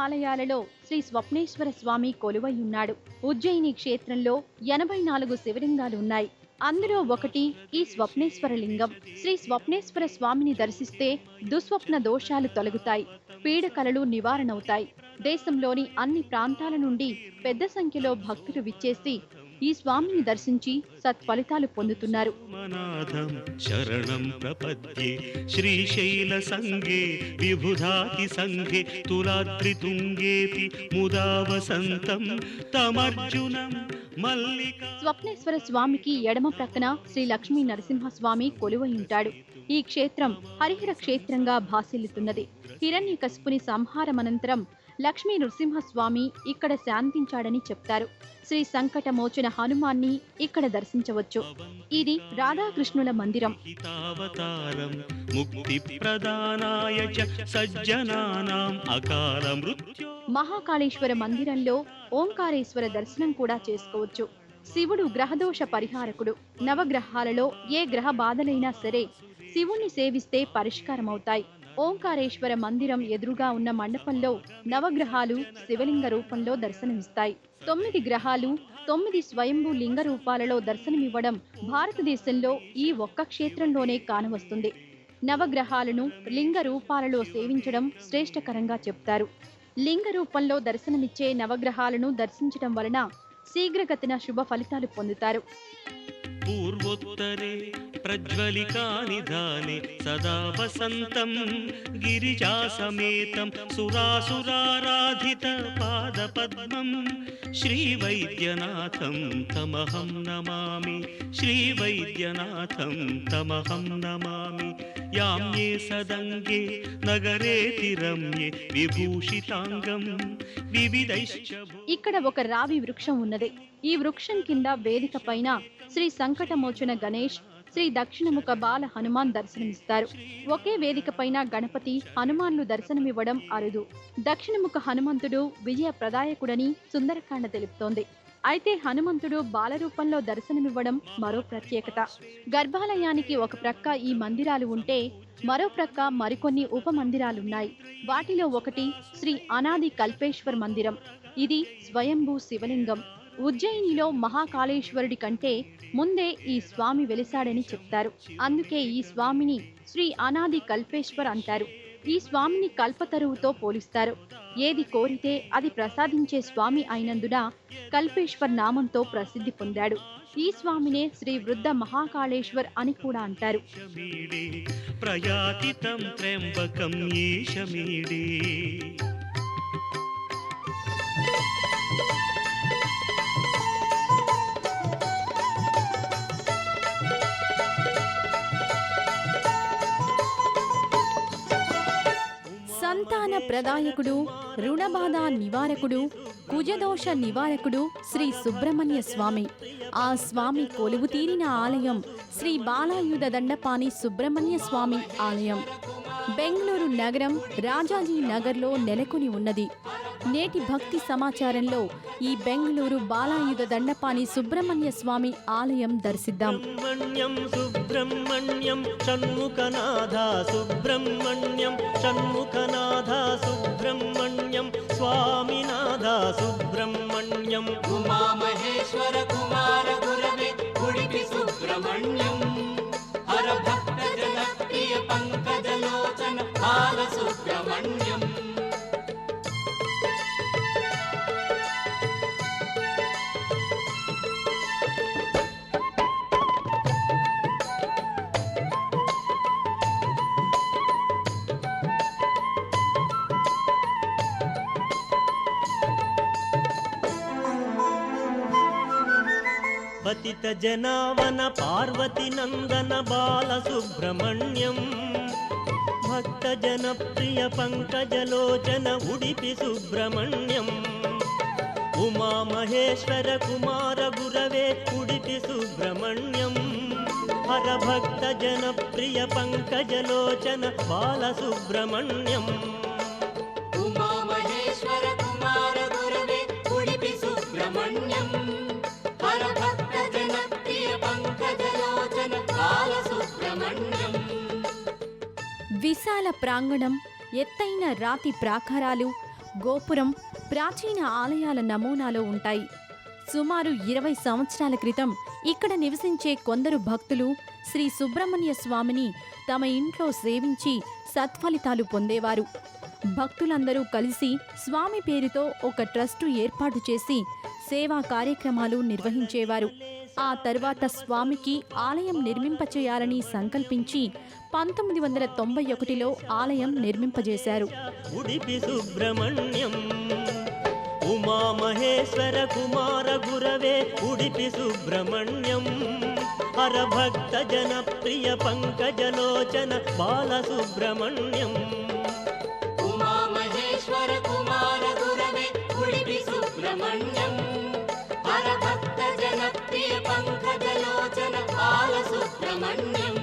ఆలయాలలో శ్రీ స్వప్నేశ్వర స్వామి కొలువై ఉన్నాడు. ఉజ్జయిని క్షేత్రంలో 84 శివలింగాలు ఉన్నాయి. అందులో ఒకటి ఈ స్వప్నేశ్వర లింగం. శ్రీ స్వప్నేశ్వర స్వామిని దర్శిస్తే దుస్వప్న దోషాలు తొలగుతాయి, పీడకలలు నివారణవుతాయి. దేశంలోని అన్ని ప్రాంతాల నుండి పెద్ద సంఖ్యలో భక్తులు విచ్చేసి ఈ స్వామిని దర్శించి సత్ఫలితాలు పొందుతున్నారు. శరణం ప్రపద్యే శ్రీశైల సంగే విబుధాతి సంగే తులాద్రి తుంగేపి ముదా వసంతం తమర్జునం మల్లిక. స్వప్నేశ్వర స్వామికి ఎడమ ప్రక్కన శ్రీ లక్ష్మీ నరసింహస్వామి కొలువై ఉంటాడు. ఈ క్షేత్రం హరిహర క్షేత్రంగా భాసిల్లుతున్నది. హిరణ్యకశిపుని సంహారమనంతరం లక్ష్మీ నృసింహస్వామి ఇక్కడ శాంతించాడని చెప్తారు. శ్రీ సంకటమోచన హనుమాన్ని ఇక్కడ దర్శించవచ్చు. ఇది రాధాకృష్ణుల మందిరం. మహాకాళేశ్వర మందిరంలో ఓంకారేశ్వర దర్శనం కూడా చేసుకోవచ్చు. శివుడు గ్రహదోష పరిహారకుడు. నవగ్రహాలలో ఏ గ్రహ బాధలైనా సరే శివుణ్ణి సేవిస్తే పరిష్కారమవుతాయి. ఓంకారేశ్వర మందిరం ఎదురుగా ఉన్న మండపంలో నవగ్రహాలు శివలింగ రూపంలో దర్శనమిస్తాయి. 9 గ్రహాలు 9 స్వయంభూ లింగ రూపాలలో దర్శనమివ్వడం భారతదేశంలో ఈ ఒక్క క్షేత్రంలోనే కానవస్తుంది. నవగ్రహాలను లింగ రూపాలలో సేవించడం శ్రేష్టకరంగా చెప్తారు. లింగ రూపంలో దర్శనమిచ్చే నవగ్రహాలను దర్శించడం వలన శీఘ్రగతిన శుభ ఫలితాలు పొందుతారు. పూర్వోత్తరే ప్రజ్వలికా నిధానే సదా వసంతం గిరిజా సమేతం సురాసురారాధిత పాద పద్మం శ్రీ వైద్యనాథం తమహం నమామి. శ్రీ వైద్యనాథం తమహం నమామి. యామ్యే సదంగే నగరే తిరమ్యే విభూషితాంగం వివిధైశ్చ. ఇక్కడ ఒక రావి వృక్షం ఉన్నది. ఈ వృక్షం కింద వేదిక పైన శ్రీ సంకటమోచన గణేష్, శ్రీ దక్షిణముఖ బాల హనుమాన్ దర్శనమిస్తారు. ఒకే వేదిక పైన గణపతి, హనుమాన్లు దర్శనమివ్వడం అరుదు. దక్షిణముఖ హనుమంతుడు విజయ ప్రదాయకుడని సుందరకాండ తెలుపుతోంది. అయితే హనుమంతుడు బాలరూపంలో దర్శనమివ్వడం మరో ప్రత్యేకత. గర్భాలయానికి ఒక ప్రక్క ఈ మందిరాలు ఉంటే మరో ప్రక్క మరికొన్ని ఉపమందిరాలున్నాయి. వాటిలో ఒకటి శ్రీ అనాది కల్పేశ్వర్ మందిరం. ఇది స్వయంభూ శివలింగం. ఉజ్జయినిలో మహాకాళేశ్వరుడి కంటే ముందే ఈ స్వామి వెలిశాడని చెప్తారు. అందుకే ఈ స్వామిని శ్రీ అనాది కల్పేశ్వర్ అంటారు. ఈ స్వామిని కల్పతరువుతో పోలిస్తారు. ఏది కోరితే అది ప్రసాదించే స్వామి అయినందున కల్పేశ్వర్ నామంతో ప్రసిద్ధి పొందాడు. ఈ స్వామినే శ్రీ వృద్ధ మహాకాళేశ్వర్ అని కూడా అంటారు. ప్రయాతితం త్ర్యంబకం ఈశమీడే. సంతాన ప్రదాయకుడు, రుణబాధ నివారకుడు, కుజదోష నివారకుడు శ్రీ సుబ్రహ్మణ్య స్వామి. ఆ స్వామి కొలువు తీరిన ఆలయం శ్రీ బాలాయుధ దండపాణి సుబ్రహ్మణ్య స్వామి ఆలయం. బెంగళూరు నగరం రాజాజీ నగర్లో నెలకొని ఉన్నది. నేటి భక్తి సమాచారంలో ఈ బెంగళూరు బాలాయుధ దండపాణి సుబ్రహ్మణ్య స్వామి ఆలయం దర్శిద్దాం. సుబ్రహ్మణ్యం షణ్ముఖనాథ సుబ్రహ్మణ్యం షణ్ముఖనాథ సుబ్రహ్మణ్యం స్వామినాథ సుబ్రహ్మణ్యం. ఉమామహేశ్వర కుమార గురవే ఉడిపి సుబ్రహ్మణ్యం. హర భక్త జన ప్రియ పంకజలోచన బాల సుబ్రహ్మణ్యం. పతిత జనావన పార్వతి నందన బాల సుబ్రహ్మణ్యం. భక్త జన ప్రియ పంకజలోచన ఉడిపి సుబ్రహ్మణ్యం. ఉమా మహేశ్వర కుమార గురవే ఉడిపి సుబ్రహ్మణ్యం. హర భక్త జన ప్రియ పంకజలోచన బాల సుబ్రహ్మణ్యం. ఉమా మహేశ్వర కుమార గురవే ఉడిపి సుబ్రహ్మణ్యం. హర భక్త జన ప్రియ పంకజలోచన బాల సుబ్రహ్మణ్యం. విశాల ప్రాంగణం, ఎత్తైన రాతి ప్రాకారాలు, గోపురం ప్రాచీన ఆలయాల నమూనాలో ఉంటాయి. సుమారు 20 సంవత్సరాల క్రితం ఇక్కడ నివసించే కొందరు భక్తులు శ్రీ సుబ్రహ్మణ్య స్వామిని తమ ఇంట్లో సేవించి సత్ఫలితాలు పొందేవారు. భక్తులందరూ కలిసి స్వామి పేరుతో ఒక ట్రస్టు ఏర్పాటు చేసి సేవా కార్యక్రమాలు నిర్వహించేవారు. ఆ తర్వాత స్వామికి ఆలయం నిర్మింపచేయాలని సంకల్పించి 1991లో ఆలయం నిర్మింపజేశారు. ఉడిపి సుబ్రహ్మణ్యం ఉమామహేశ్వర కుమార గురవే ఉడిపి సుబ్రహ్మణ్యం హరభక్త జనప్రియ పంకజలోచన బాలసుబ్రహ్మణ్యం ఉమామహేశ్వర కుమార గురవే ఉడిపి సుబ్రహ్మణ్యం హరభక్త జనప్రియ పంకజలోచన బాలసుబ్రహ్మణ్యం.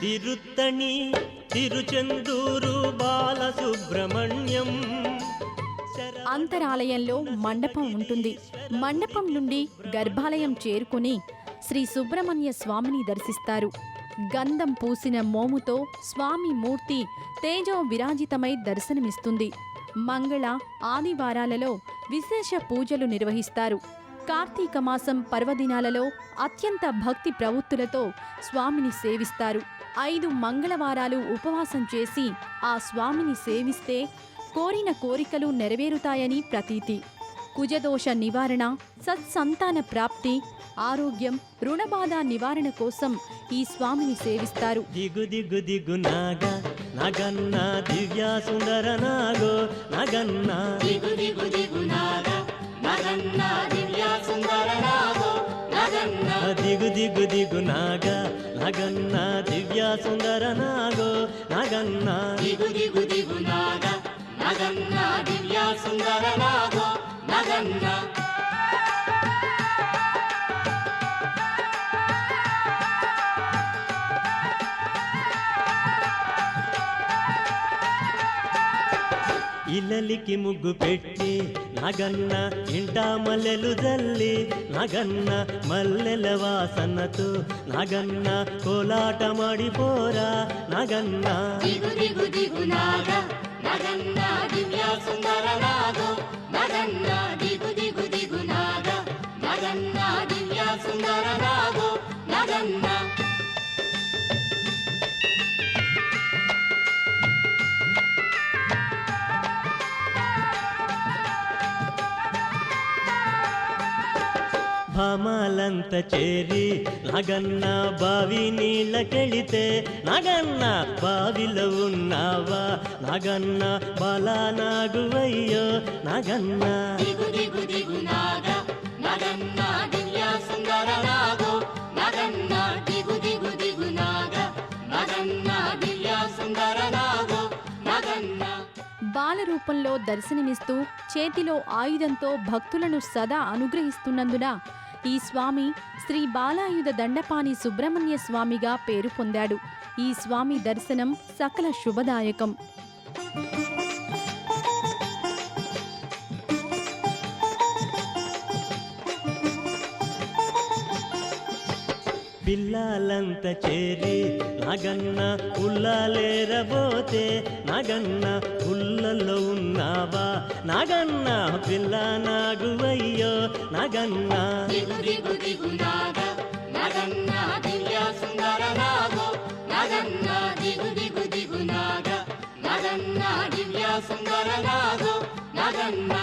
తిరుత్తణి తిరుచెందూరు బాలసుబ్రహ్మణ్యం. అంతరాలయంలో మండపం ఉంటుంది. మండపం నుండి గర్భాలయం చేరుకుని శ్రీ సుబ్రహ్మణ్య స్వామిని దర్శిస్తారు. గంధం పూసిన మోముతో స్వామి మూర్తి తేజో విరాజితమై దర్శనమిస్తుంది. మంగళ ఆదివారాలలో విశేష పూజలు నిర్వహిస్తారు. కార్తీక మాసం పర్వదినాలలో అత్యంత భక్తి ప్రవృత్తులతో స్వామిని సేవిస్తారు. 5 మంగళవారాలు ఉపవాసం చేసి ఆ స్వామిని సేవిస్తే కోరిన కోరికలు నెరవేరుతాయని ప్రతీతి. కుజదోష నివారణ, సత్సంతాన ప్రాప్తి, ఆరోగ్యం, రుణబాధ నివారణ కోసం ఈ స్వామిని సేవిస్తారు. దిగు దిగు దిగు నాగా నగన్న దివ్య సుందర నాగో నగన్న దిగు దిగు దిగు నాగ నగన్న దివ్య సుందర నాగో నగన్న దిగు దిగు దిగు నాగా నగన్న దివ్య సుందర నాగో నగన్న దిగు దిగు దిగు నాగ నగన్న దివ్య సుందర నాగో నగన్న. ఇల్లలికి ముగ్గు పెట్టి నగన్న ఇంట మల్లెలు జల్లి నగన్న మల్లెల వాసనతో నగన్న కోలాట మాడిపోరా నగన్న దిగు దిగు దిగు నాగ నగన్న దివ్య సుందర నాగో నగన్న దిగు దిగు దిగు నాగ నగన్న దివ్య సుందర నాగో నగన్న. భామాలంత చేరి నగన్న బావి నీళ్ళకెళితే నగన్న బావిలో ఉన్నావా నగన్న బలానాగువయ్యో నగన్న దిగు దిగు దిగు నాగ నగన్న దివ్య సుందర నాగో నగన్న దిగు దిగు దిగు నాగ నగన్న దివ్య సుందర నాగో నగన్న. బాల రూపంలో దర్శనమిస్తూ చేతిలో ఆయుధంతో భక్తులను సదా అనుగ్రహిస్తున్నందున ఈ స్వామి శ్రీ బాలాయుధ దండపాణి సుబ్రహ్మణ్య స్వామిగా పేరు పొందాడు. ఈ స్వామి దర్శనం సకల శుభదాయకం. పిల్లలంత చేరి నగన్న ఉల్లాలేరబోతే నగన్న ఉల్లలో ఉన్నావా నగన్న పిల్ల నాగువయ్యో నగన్న దిగు దిగు దిగు నాగ నగన్న దివ్య సుందర నాగో నగన్న దిగు దిగు దిగు నాగ నగన్న దివ్య సుందర నాగో నగన్న.